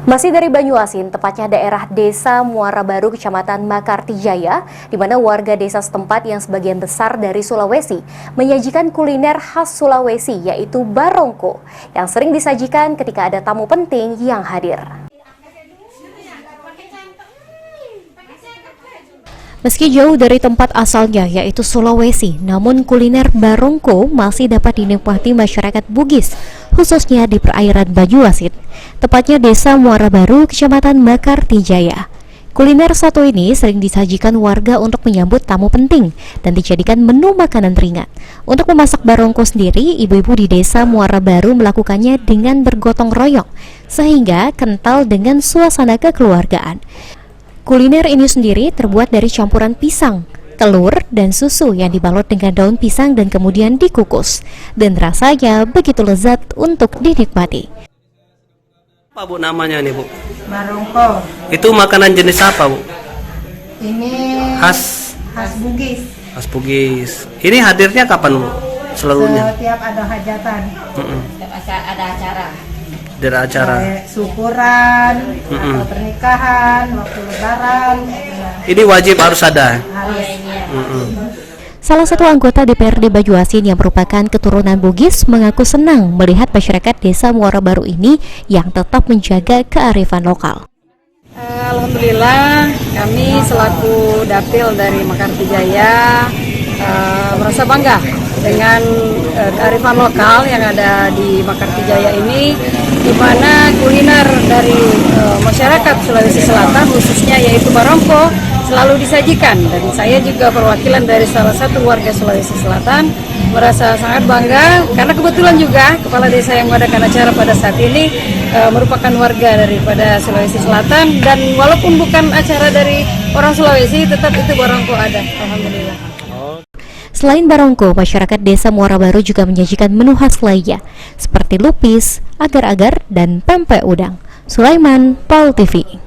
Masih dari Banyuasin, tepatnya daerah Desa Muara Baru, Kecamatan Makartijaya, di mana warga desa setempat yang sebagian besar dari Sulawesi menyajikan kuliner khas Sulawesi, yaitu barongko, yang sering disajikan ketika ada tamu penting yang hadir. Meski jauh dari tempat asalnya yaitu Sulawesi, namun kuliner barongko masih dapat dinikmati masyarakat Bugis, khususnya di perairan Banyuasin, tepatnya Desa Muara Baru, Kecamatan Makartijaya. Kuliner satu ini sering disajikan warga untuk menyambut tamu penting dan dijadikan menu makanan ringan. Untuk memasak barongko sendiri, ibu-ibu di Desa Muara Baru melakukannya dengan bergotong royong, sehingga kental dengan suasana kekeluargaan. Kuliner ini sendiri terbuat dari campuran pisang, telur, dan susu yang dibalut dengan daun pisang dan kemudian dikukus. Dan rasanya begitu lezat untuk dinikmati. Apa Bu namanya nih Bu? Barongko. Itu makanan jenis apa Bu? Ini Khas Bugis. Khas Bugis. Ini hadirnya kapan Bu? Selalunya? Setiap ada hajatan. Setiap ada acara. Dari acara. Kayak syukuran, atau pernikahan, waktu lebaran. Ini wajib harus ada. Salah satu anggota DPRD Banyuasin yang merupakan keturunan Bugis mengaku senang melihat masyarakat Desa Muara Baru ini yang tetap menjaga kearifan lokal. Alhamdulillah, kami selaku dapil dari Makartijaya merasa bangga dengan kearifan lokal yang ada di Makartijaya ini, di mana kuliner dari masyarakat Sulawesi Selatan khususnya yaitu barongko selalu disajikan, dan saya juga perwakilan dari salah satu warga Sulawesi Selatan merasa sangat bangga karena kebetulan juga kepala desa yang mengadakan acara pada saat ini merupakan warga daripada Sulawesi Selatan, dan walaupun bukan acara dari orang Sulawesi tetap itu barongko ada. Alhamdulillah. Selain barongko, masyarakat Desa Muara Baru juga menyajikan menu khas lainnya seperti lupis, agar-agar, dan pempek udang. Sulaiman, PAL TV.